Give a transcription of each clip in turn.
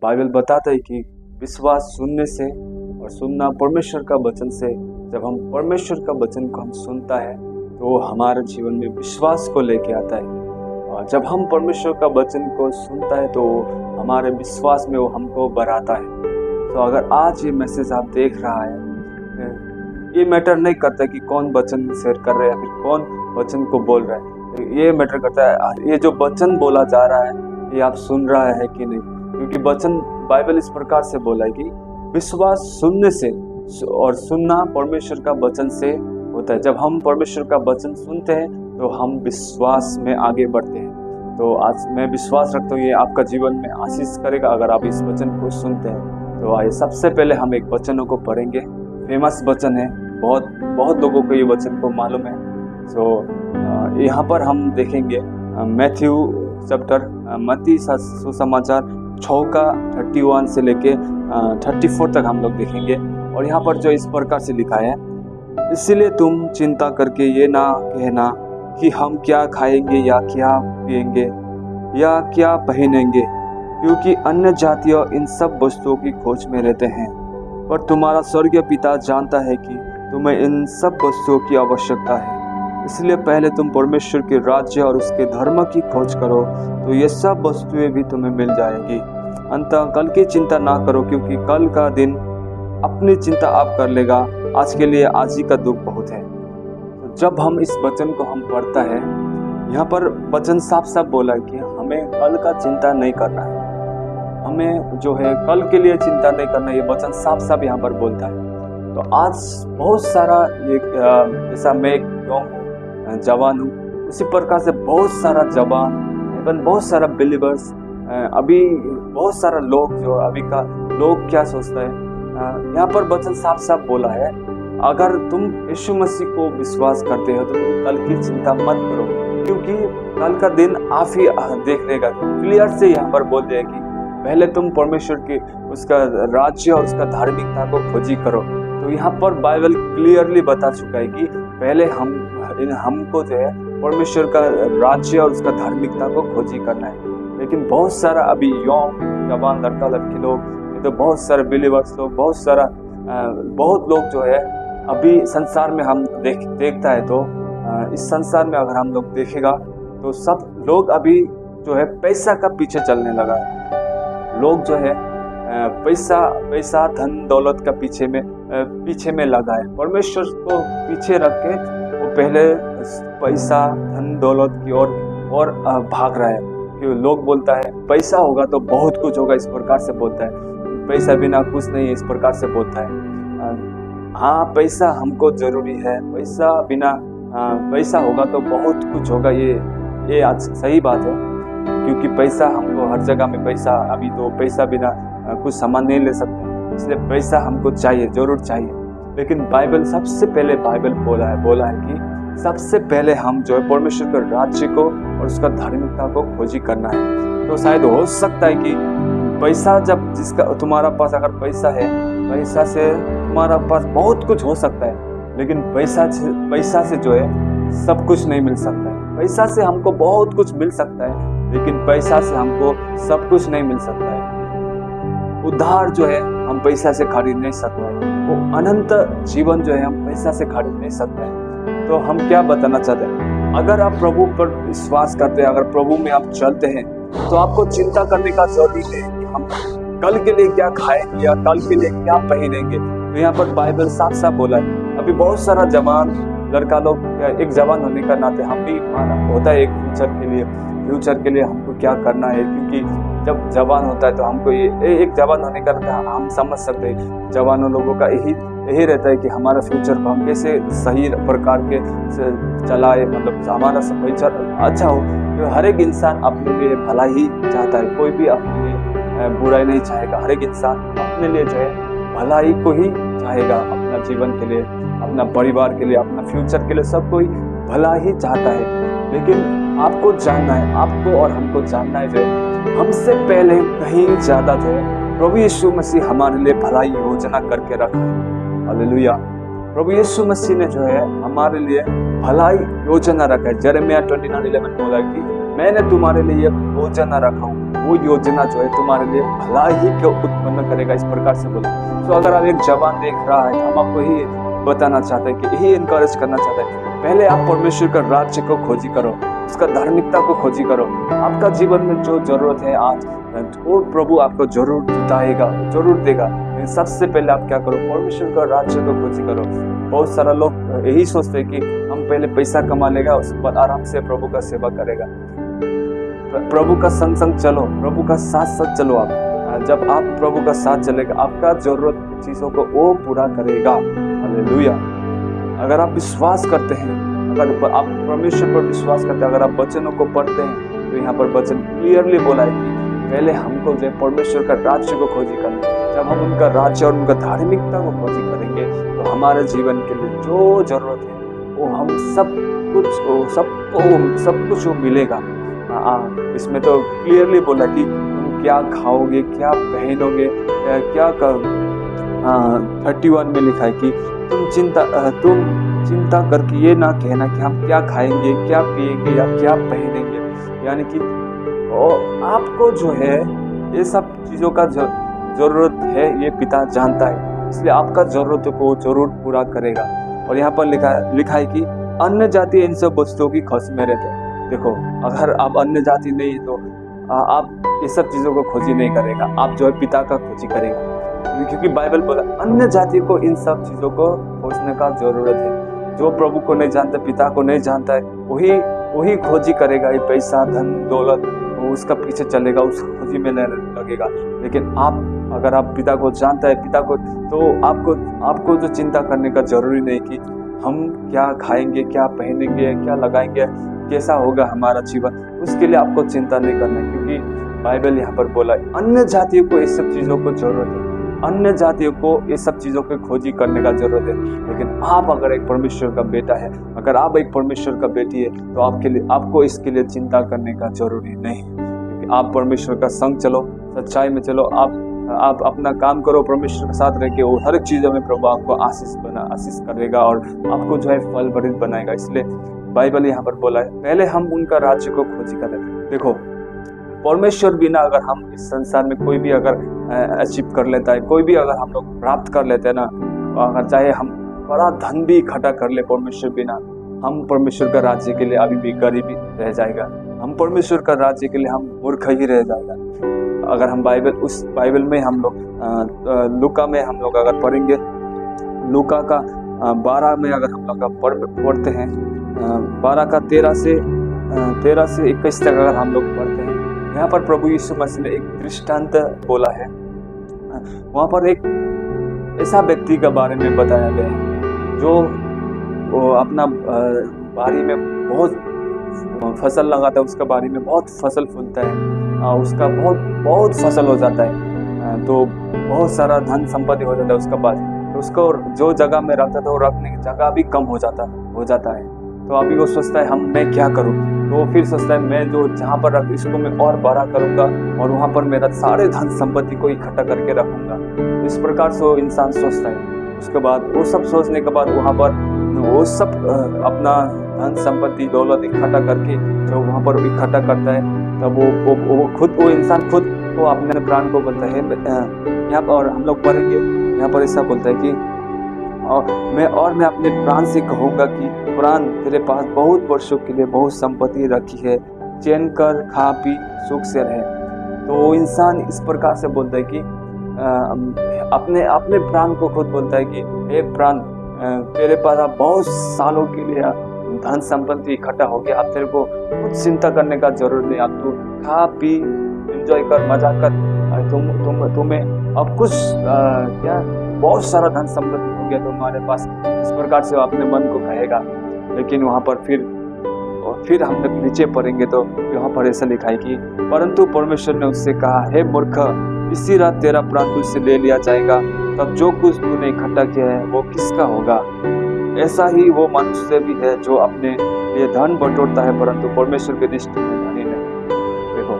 Bible बताता है कि विश्वास सुनने से और सुनना परमेश्वर का वचन से। जब हम परमेश्वर का वचन को हम सुनता है तो वो हमारे जीवन में विश्वास को लेके आता है। और जब हम परमेश्वर का वचन को सुनता है तो हमारे विश्वास में वो हमको बढ़ाता है। तो अगर आज ये मैसेज आप देख रहा है, ये मैटर नहीं करता कि कौन वचन शेयर कर रहा है या फिर कौन वचन को बोल रहा है। ये मैटर करता है ये जो वचन बोला जा रहा है ये आप सुन रहा है कि नहीं। क्योंकि वचन बाइबल इस प्रकार से बोला है कि विश्वास सुनने से और सुनना परमेश्वर का वचन से होता है। जब हम परमेश्वर का वचन सुनते हैं तो हम विश्वास में आगे बढ़ते हैं। तो आज मैं विश्वास रखता हूँ ये आपका जीवन में आशीष करेगा अगर आप इस वचन को सुनते हैं। तो आइए सबसे पहले हम एक वचनों को पढ़ेंगे। फेमस वचन है, बहुत लोगों को ये वचन को मालूम है। तो यहाँ पर हम देखेंगे मैथ्यू चैप्टर मत्ती सुसमाचार 6 का 31 से लेके 34 तक हम लोग देखेंगे। और यहाँ पर जो इस प्रकार से लिखा है, इसीलिए तुम चिंता करके ये ना कहना कि हम क्या खाएंगे या क्या पिएंगे या क्या पहनेंगे, क्योंकि अन्य जातियाँ इन सब वस्तुओं की खोज में रहते हैं। पर तुम्हारा स्वर्गीय पिता जानता है कि तुम्हें इन सब वस्तुओं की आवश्यकता है। इसलिए पहले तुम परमेश्वर के राज्य और उसके धर्म की खोज करो तो ये सब वस्तुएं भी तुम्हें मिल जाएगी। अंततः कल की चिंता ना करो, क्योंकि कल का दिन अपनी चिंता आप कर लेगा। आज के लिए आज ही का दुख बहुत है। तो जब हम इस वचन को हम पढ़ता है, यहाँ पर वचन साफ साफ बोला है कि हमें कल का चिंता नहीं करना है। हमें जो है कल के लिए चिंता नहीं करना, ये वचन साफ साफ यहाँ पर बोलता है। तो आज बहुत सारा ये जैसा मैं एक जवान हूँ, उसी प्रकार से बहुत सारा जवान इवन बहुत सारा बिलीवर्स, अभी बहुत सारा लोग जो अभी का लोग क्या सोचता है, यहाँ पर वचन साफ साफ बोला है, अगर तुम यीशु मसीह को विश्वास करते हो तो तुम कल की चिंता मत करो, क्योंकि कल का दिन आप ही देख लेगा। क्लियर से यहाँ पर बोल दिया कि पहले तुम परमेश्वर के उसका राज्य और उसका धार्मिकता को खोजी करो। तो यहाँ पर बाइबल क्लियरली बता चुका है कि पहले हमको जो है परमेश्वर का राज्य और उसका धार्मिकता को खोजी करना है। लेकिन बहुत सारा अभी यौन जवान लड़का लड़की लोग, तो बहुत सारे बिलीवर्स लोग, बहुत लोग जो है अभी संसार में हम देखता है तो इस संसार में अगर हम लोग देखेगा तो सब लोग अभी जो है पैसा का पीछे चलने लगा है। लोग जो है पैसा धन दौलत का पीछे में लगा है। परमेश्वर को पीछे रख के वो पहले पैसा धन दौलत की ओर भाग रहा है। कि लोग बोलता है पैसा होगा तो बहुत कुछ होगा, इस प्रकार से बोलता है। पैसा बिना कुछ नहीं है, इस प्रकार से बोलता है। हाँ, पैसा हमको जरूरी है, पैसा होगा तो बहुत कुछ होगा, ये आज सही बात है। क्योंकि पैसा हमको हर जगह में अभी तो पैसा बिना कुछ सामान नहीं ले सकते, इसलिए पैसा हमको चाहिए, जरूर चाहिए। लेकिन बाइबल सबसे पहले बोला है कि सबसे पहले हम जो है परमेश्वर के राज्य को और उसका धार्मिकता को खोजी करना है। तो शायद हो सकता है कि पैसा जब तुम्हारा पास अगर पैसा है, पैसा से तुम्हारा पास बहुत कुछ हो सकता है, लेकिन पैसा से जो है सब कुछ नहीं मिल सकता है। पैसा से हमको बहुत कुछ मिल सकता है, लेकिन पैसा से हमको सब कुछ नहीं मिल सकता है। उद्धार जो है हम पैसा से खरीद नहीं सकते हैं, वो अनंत जीवन जो है हम पैसा से खरीद नहीं सकते हैं। तो हम क्या बताना चाहते हैं, अगर आप प्रभु पर विश्वास करते हैं, अगर प्रभु में आप चलते हैं, तो आपको चिंता करने का जरूरी है कि हम कल के लिए क्या खाएंगे या कल के लिए क्या पहनेंगे। तो यहाँ पर बाइबल साफ साफ बोला है। अभी बहुत सारा जवान लड़का लोग, एक जवान होने का नाते हम भी होता है एक फ्यूचर के लिए हमको क्या करना है। क्योंकि जब जवान होता है तो हमको ये एक जवान होने का नाते हम समझ सकते हैं, जवानों लोगों का यही रहता है कि हमारा फ्यूचर को हम कैसे सही प्रकार के चलाए, मतलब हमारा फ्यूचर अच्छा हो। तो हर एक इंसान अपने लिए भला ही चाहता है, कोई भी अपने लिए बुराई नहीं चाहेगा। हर एक इंसान अपने लिए जो है भलाई को ही चाहेगा, अपना जीवन के लिए, अपना परिवार के लिए, अपना फ्यूचर के लिए, सब कोई भला ही चाहता है। लेकिन आपको जानना है, आपको और हमको जानना है जो है हमसे पहले कहीं ज्यादा जो है प्रभु यीशु मसीह हमारे लिए भलाई योजना करके रखा है। हालेलुया। प्रभु यीशु मसीह ने जो है हमारे लिए भलाई योजना रखा है। यिर्मयाह 29:11 बोला कि मैंने तुम्हारे लिए योजना रखा हूँ, वो योजना जो है तुम्हारे लिए भला ही क्यों उत्पन्न करेगा, इस प्रकार से बोला। तो अगर आप एक जवान देख रहा है तो हम आपको ही बताना चाहते हैं कि यही इनकरेज करना चाहते हैं, पहले आप परमेश्वर का राज्य को खोजी करो, उसका धार्मिकता को खोजी करो। आपका जीवन में जो जरूरत है आज वो प्रभु आपको जरूर जुटाएगा, जरूर देगा। लेकिन सबसे पहले आप क्या करो, परमेश्वर का राज्य को खोजी करो। बहुत सारा लोग यही सोचते हैं कि हम पहले पैसा कमा लेगा, उसके बाद आराम से प्रभु का सेवा करेगा। प्रभु का संग संग चलो, प्रभु का साथ साथ चलो। आप जब आप प्रभु का साथ चलेगा, आपका जरूरत चीजों को वो पूरा करेगा। हालेलुया। अगर आप विश्वास करते हैं, अगर आप परमेश्वर पर विश्वास करते हैं, अगर आप वचनों को पढ़ते हैं, तो यहाँ पर वचन क्लियरली बोला है कि पहले हमको जो परमेश्वर का राज्य को खोजी करना। जब हम उनका राज्य और उनका धार्मिकता को खोजी करेंगे तो हमारे जीवन के लिए जो जरूरत है वो हम सब कुछ वो मिलेगा। इसमें तो क्लियरली बोला कि तुम क्या खाओगे, क्या पहनोगे, क्या 31 में लिखा है कि तुम चिंता करके ये ना कहना कि हम क्या खाएंगे, क्या पिएंगे या क्या पहनेंगे। यानी कि आपको जो है ये सब चीज़ों का जरूरत है, ये पिता जानता है, इसलिए आपका जरूरत को जरूर पूरा करेगा। और यहाँ पर लिखा है कि अन्य जाति इन सब वस्तुओं की खस में रहते हैं। देखो, अगर आप अन्य जाति नहीं तो आप ये सब चीज़ों को खोजी नहीं करेगा, आप जो है पिता का खोजी करेगा। क्योंकि बाइबल बोला अन्य जाति को इन सब चीज़ों को खोजने का जरूरत है। जो प्रभु को नहीं जानता, पिता को नहीं जानता है, वही खोजी करेगा। ये पैसा, धन, दौलत, उसका पीछे चलेगा, उस खोजी में लगेगा। लेकिन अगर आप पिता को जानता है, पिता को, तो आपको जो चिंता करने का जरूरी नहीं कि हम क्या खाएंगे, क्या पहनेंगे, क्या लगाएंगे, कैसा होगा हमारा जीवन, उसके लिए आपको चिंता नहीं करना है। क्योंकि बाइबल यहाँ पर बोला है अन्य जातियों को इस सब चीज़ों को जरूरत है, अन्य जातियों को ये सब चीज़ों को खोजी करने का जरूरत है। लेकिन आप अगर एक परमेश्वर का बेटा है, अगर आप एक परमेश्वर का बेटी है, तो आपको इसके लिए चिंता करने का जरूरी नहीं है। क्योंकि आप परमेश्वर का संग चलो, सच्चाई में चलो, आप अपना काम करो, परमेश्वर के साथ रह के वो हर एक चीज़ों में प्रभु आपको आशीष करेगा और आपको जो है फल भरित बनाएगा। इसलिए बाइबल यहाँ पर बोला है पहले हम उनका राज्य को खोजी करें। देखो, परमेश्वर बिना अगर हम इस संसार में कोई भी अगर अचीव कर लेता है, कोई भी अगर हम लोग प्राप्त कर लेते हैं ना, अगर चाहे हम बड़ा धन भी इकट्ठा कर ले, परमेश्वर बिना हम परमेश्वर का राज्य के लिए अभी भी गरीबी रह जाएगा। हम परमेश्वर का राज्य के लिए हम मूर्ख ही रह जाएगा। अगर हम बाइबल में हम लोग लूका में हम लोग अगर पढ़ेंगे, लूका का 12 में अगर हम लोग पढ़ते हैं, 12 का 13 से 21 तक अगर हम लोग पढ़ते हैं, यहाँ पर प्रभु यीशु मसीह ने एक दृष्टांत बोला है। वहाँ पर एक ऐसा व्यक्ति के बारे में बताया गया है जो अपना बारी में बहुत फसल लगाता है, उसका बारी में बहुत फसल फूलता है, उसका बहुत फसल हो जाता है, तो बहुत सारा धन संपत्ति हो जाता है उसका पास। तो उसको जो जगह में रखता था वो रखने की जगह भी कम हो जाता है। तो अभी वो सोचता है मैं क्या करूँ, तो वो फिर सोचता है मैं जो जहाँ पर रख इसको मैं और बड़ा करूँगा और वहाँ पर मेरा सारे धन संपत्ति को इकट्ठा करके रखूँगा। तो इस प्रकार से वो इंसान सोचता है। उसके बाद वो सब सोचने के बाद वहाँ पर वो सब अपना धन संपत्ति दौलत इकट्ठा करके जो वहाँ पर इकट्ठा करता है, तब वो इंसान खुद को अपने प्राण को बोलता है। यहाँ पर हम लोग पढ़ेंगे, यहाँ पर ऐसा बोलता है कि मैं अपने प्राण से कहूँगा कि प्राण, तेरे पास बहुत वर्षों के लिए बहुत संपत्ति रखी है, चैन कर खा पी सुख से रहे। तो वो इंसान इस प्रकार से बोलता है कि अपने प्राण को खुद बोलता है कि हे प्राण, तेरे पास अब बहुत सालों के लिए धन संपत्ति इकट्ठा हो गया, अब तेरे को कुछ चिंता करने का जरूरत नहीं, अब तू खा पी एंजॉय कर, मजा कर, तुम्हें अब कुछ क्या बहुत सारा धन संपत्ति हो गया तुम्हारे पास। इस प्रकार से वो अपने मन को कहेगा। लेकिन वहाँ पर फिर हम लोग नीचे पढ़ेंगे तो यहाँ पर ऐसा लिखा है कि परंतु परमेश्वर ने उससे कहा, हे मूर्ख, इसी रात तेरा प्राण तुझसे ले लिया जाएगा, तब जो कुछ तूने इकट्ठा किया है वो किसका होगा। ऐसा ही वो मनुष्य भी है जो अपने लिए धन बटोरता है, परंतु परमेश्वर के दृष्टि में धनी नहीं। देखो,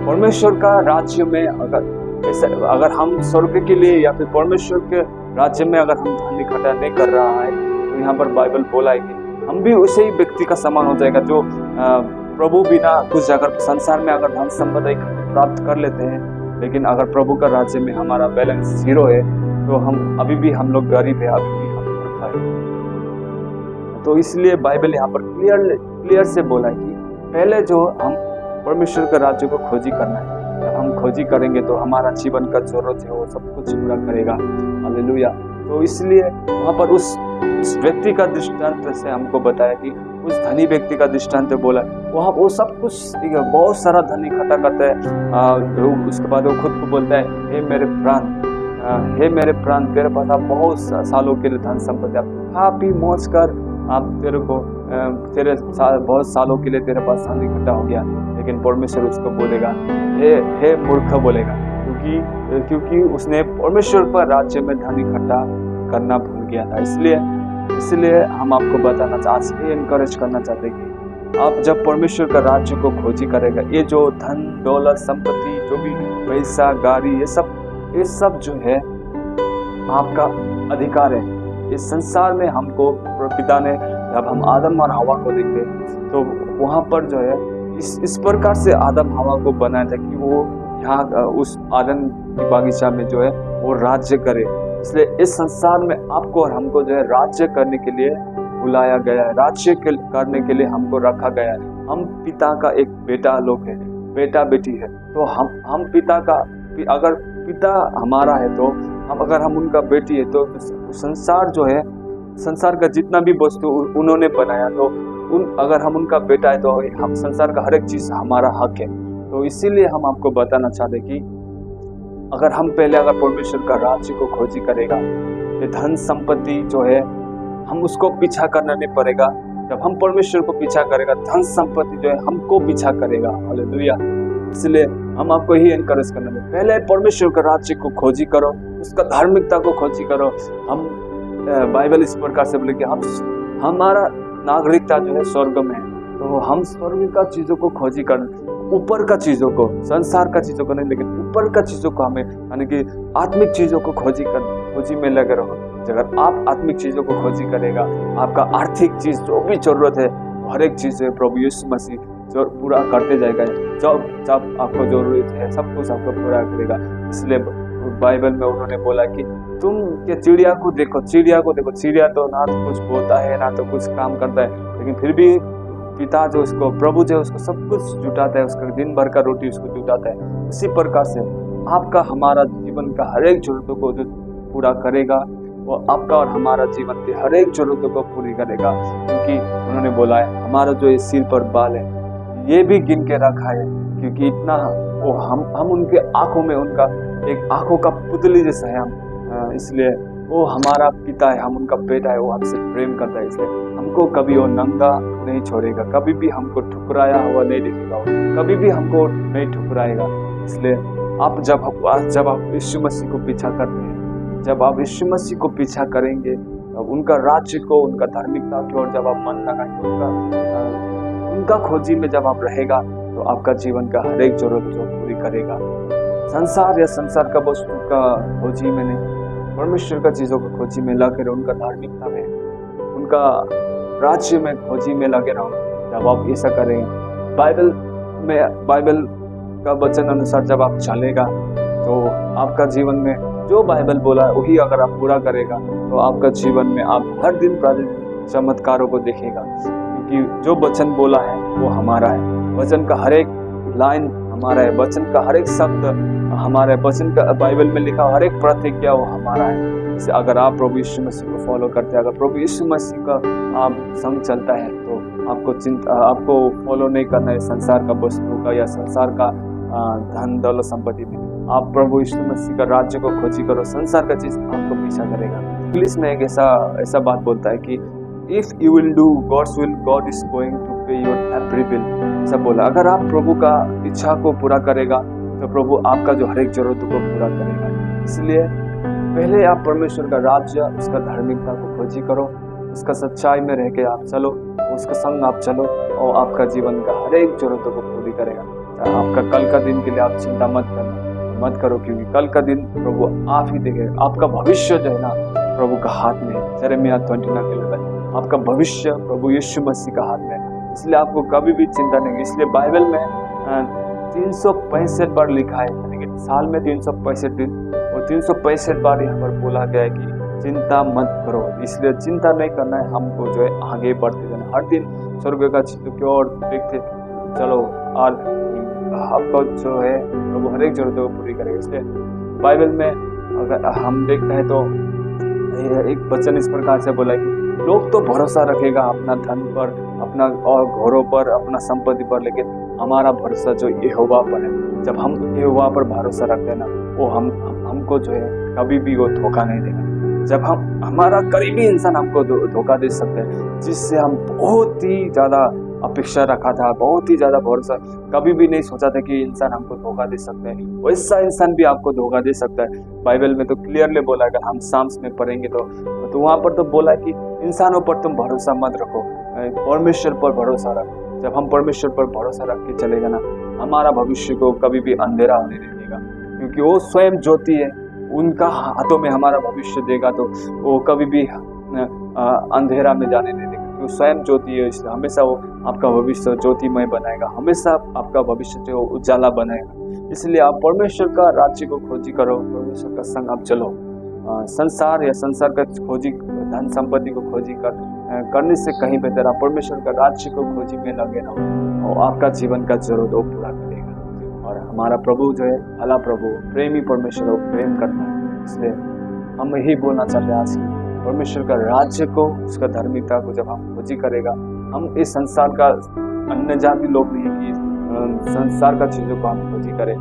परमेश्वर का राज्य में अगर हम स्वर्ग के लिए या फिर परमेश्वर के राज्य में अगर हम धन इकट्ठा नहीं कर रहा है, तो यहाँ पर बाइबल बोला है कि हम भी उसे ही व्यक्ति का समान हो जाएगा जो प्रभु बिना कुछ अगर संसार में अगर धन संपत्ति प्राप्त कर लेते हैं, लेकिन अगर प्रभु का राज्य में हमारा बैलेंस 0 है तो हम अभी भी हम लोग गरीब है, अभी भी हम मूर्ख है। तो इसलिए बाइबल यहाँ पर क्लियर से बोला है कि पहले जो हम परमेश्वर के राज्य को खोजी करना है। जब हम खोजी करेंगे तो हमारा जीवन का जरूरत है वो सब कुछ पूरा करेगा। हालेलुया। तो इसलिए वहाँ पर उस व्यक्ति का दृष्टांत से हमको बताया कि उस धनी व्यक्ति का दृष्टांत बोला वहाँ वो सब कुछ बहुत सारा धन इकट्ठा करता है। उसके बाद वो खुद को बोलता है, हे मेरे प्राण तेरे पास आप बहुत सालों के लिए धन संपत्ति, आप खा पी मौज कर, आप तेरे बहुत सालों के लिए तेरे पास धन इकट्ठा हो गया। लेकिन परमेश्वर उसको बोलेगा, हे मूर्ख बोलेगा, क्योंकि उसने परमेश्वर पर राज्य में धन इकट्ठा करना भूल गया था। इसलिए हम आपको बताना आज ये इनकरेज करना चाहते हैं कि आप जब परमेश्वर का राज्य को खोजी करेगा, ये जो धन दौलत संपत्ति जो भी पैसा गाड़ी ये सब जो है आपका अधिकार है। इस संसार में हमको पिता ने जब हम आदम और हवा को देखते तो वहाँ पर जो है इस प्रकार से आदम हवा को बनाया था कि वो यहाँ उस आदम की बागीचा में जो है वो राज्य करे। इसलिए इस संसार में आपको और हमको जो है राज्य करने के लिए बुलाया गया है, राज्य करने के लिए हमको रखा गया है। हम पिता का एक बेटा लोग है, बेटा बेटी है। तो हम पिता का, अगर पिता हमारा है तो अगर हम उनका बेटी है तो संसार जो है, संसार का जितना भी वस्तु उन्होंने बनाया तो अगर हम उनका बेटा है तो हम संसार का हर एक चीज हमारा हक है। तो इसीलिए हम आपको बताना चाहते कि अगर हम पहले अगर परमेश्वर का राज्य को खोजी करेगा, ये धन संपत्ति जो है हम उसको पीछा करना नहीं पड़ेगा। जब हम परमेश्वर को पीछा करेगा, धन संपत्ति जो है हमको पीछा करेगा। हालेलुया। इसलिए हम आपको ही एनकरेज करना है, पहले परमेश्वर का राज्य को खोजी करो, उसका धार्मिकता को खोजी करो। हम बाइबल इस प्रकार से बोले कि हमारा नागरिकता जो है स्वर्ग में है, तो हम स्वर्ग का चीजों को खोजी कर, ऊपर का चीजों को, संसार का चीजों को नहीं, लेकिन ऊपर का चीजों को हमें, यानी कि आत्मिक चीजों को खोजी में लगे रहो। अगर आप आत्मिक चीजों को खोजी करेगा, आपका आर्थिक चीज जो भी जरूरत है हर एक चीज है प्रभु यीशु मसीह जो पूरा करते जाएगा। जब आपको जरूरत है सब कुछ आपको पूरा करेगा। इसलिए बाइबल में उन्होंने बोला कि तुम ये चिड़िया को देखो, चिड़िया तो ना तो कुछ बोलता है ना तो कुछ काम करता है, लेकिन फिर भी पिता जो उसको, प्रभु जो उसको सब कुछ जुटाता है, उसका दिन भर का रोटी उसको जुटाता है। इसी प्रकार से आपका हमारा जीवन का हर एक जरूरतों को जो पूरा करेगा वो आपका और हमारा जीवन की हर एक जरूरतों को पूरी करेगा। क्योंकि उन्होंने बोला है हमारा जो ये सिर पर बाल है ये भी गिन के रखा है, क्योंकि इतना वो हम उनके आंखों में, उनका एक आंखों का पुतली जैसा है हम। इसलिए वो हमारा पिता है, हम उनका बेटा है, वो हमसे प्रेम करता है। इसलिए हमको कभी वो नंगा नहीं छोड़ेगा, कभी भी हमको ठुकराया हुआ नहीं देखेगा, कभी भी हमको नहीं ठुकराएगा। इसलिए आप जब आप यीशु मसीह को पीछा करते हैं, जब आप यीशु मसीह को पीछा करेंगे, उनका राज्य को, उनका धार्मिकता की ओर जब आप मन लगाएंगे, उनका खोजी में जब आप रहेगा तो आपका जीवन का हर एक जरूरत जो पूरी करेगा। संसार या संसार का वस्तु का खोजी में नहीं, परमेश्वर का चीजों को खोजी में लगे रहो, उनका धार्मिकता में, उनका राज्य में खोजी में लगे रहो। जब आप ऐसा करेंगे, बाइबल का वचन अनुसार जब आप चलेगा तो आपका जीवन में जो बाइबल बोला है वही अगर आप पूरा करेगा तो आपका जीवन में आप हर दिन प्रतिदिन चमत्कारों को देखेगा। क्योंकि जो वचन बोला है वो हमारा है, वचन का हर एक लाइन हमारा है, वचन का हर एक शब्द हमारा है, वचन का बाइबल में लिखा हर एक प्रतिज्ञा वो हमारा है। जैसे अगर आप प्रभु यीशु मसीह को फॉलो करते हैं, अगर प्रभु यीशु मसीह का आप संग चलता है तो आपको फॉलो नहीं करना है संसार का वस्तु का या संसार का धन दौलत संपत्ति में। आप प्रभु यीशु मसीह का राज्य को खोजी करो, संसार का चीज आपको पीछा करेगा। इंग्लिश में एक ऐसा बात बोलता है कि if you will do God's will, God is going to pay your every will. ऐसा बोला, अगर आप प्रभु का इच्छा को पूरा करेगा तो प्रभु आपका जो हर एक जरूरत को पूरा करेगा। इसलिए पहले आप परमेश्वर का राज्य, उसका धार्मिकता को खोजी करो, उसका सच्चाई में रह के आप चलो, उसका संग आप चलो और आपका जीवन का हर एक जरूरतों को पूरी करेगा। आपका कल का दिन के लिए आप चिंता मत करो, क्योंकि कल का दिन प्रभु आप ही देखेगा। आपका भविष्य जो है ना प्रभु का हाथ में है। यिर्मयाह 29 के लिए आपका भविष्य प्रभु यीशु मसीह का हाथ में है। इसलिए आपको कभी भी चिंता नहीं। इसलिए बाइबल में 365 बार लिखा है, यानी कि साल में 365 दिन और 365 बार यहाँ पर बोला गया है कि चिंता मत करो। इसलिए चिंता नहीं करना है, हमको जो है आगे बढ़ते जाना, हर दिन स्वर्ग का चित्र की ओर देखते चलो, और आपको जो है प्रभु हर एक जरूरतों को पूरी करेगा। इसलिए बाइबल में अगर हम देखते हैं तो एक वचन इस प्रकार से बोला कि लोग तो भरोसा रखेगा अपना धन पर, अपना और घरों पर, अपना संपत्ति पर, लेकिन हमारा भरोसा जो यहोवा पर है। जब हम यहोवा पर भरोसा रखते हैं ना, वो हमको जो है कभी भी वो धोखा नहीं देगा। जब हमारा करीबी इंसान हमको धोखा दे सकते हैं, जिससे हम बहुत ही ज़्यादा अपेक्षा रखा था, बहुत ही ज़्यादा भरोसा, कभी भी नहीं सोचा था कि इंसान हमको धोखा दे सकते हैं, वैसा इंसान भी आपको धोखा दे सकता है। बाइबल में तो क्लियरली बोला है, अगर हम साम्स में पढ़ेंगे तो वहाँ पर तो बोला है कि इंसानों पर तुम भरोसा मत रखो, परमेश्वर पर भरोसा रखो। जब हम परमेश्वर पर भरोसा रख के चलेगा ना, हमारा भविष्य को कभी भी अंधेरा होने नहीं देगा, क्योंकि वो स्वयं ज्योति है। उनका हाथों में हमारा भविष्य देगा तो वो कभी भी अंधेरा में जाने नहीं देगा, क्योंकि स्वयं ज्योति है। इसलिए हमेशा वो आपका भविष्य ज्योतिमय बनाएगा, हमेशा आपका भविष्य जो उजाला बनाएगा। इसलिए आप परमेश्वर का राज्य को खोजी करो, परमेश्वर का संग आप चलो। संसार या संसार का खोजी, धन संपत्ति को खोजी करने से कहीं बेहतर आप परमेश्वर का राज्य को खोजी में लगे रहो, और आपका जीवन का जरूरत वो पूरा करेगा। और हमारा प्रभु जो है भला प्रभु, प्रेमी परमेश्वर वो प्रेम करता है। इसलिए हम यही बोलना चाहते हैं आज, परमेश्वर का राज्य को, उसका धार्मिकता को जब हम खोजी करेगा, हम इस संसार का अन्य जाति लोग नहीं कि संसार का चीजों को हम खोजी करें।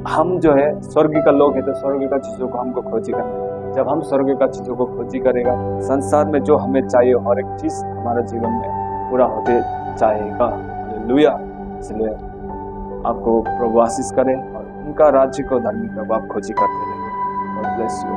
हम जो है स्वर्ग का लोग है, तो स्वर्ग का चीजों को हमको खोजी करना है। जब हम स्वर्ग का चीजों को खोजी करेगा, संसार में जो हमें चाहिए हर एक चीज हमारे जीवन में पूरा होते जाएगा। हालेलुया। इसलिए आपको प्रभु आशीष करें और उनका राज्य को, धार्मिकता को आप खोजी करते रहें। God bless you.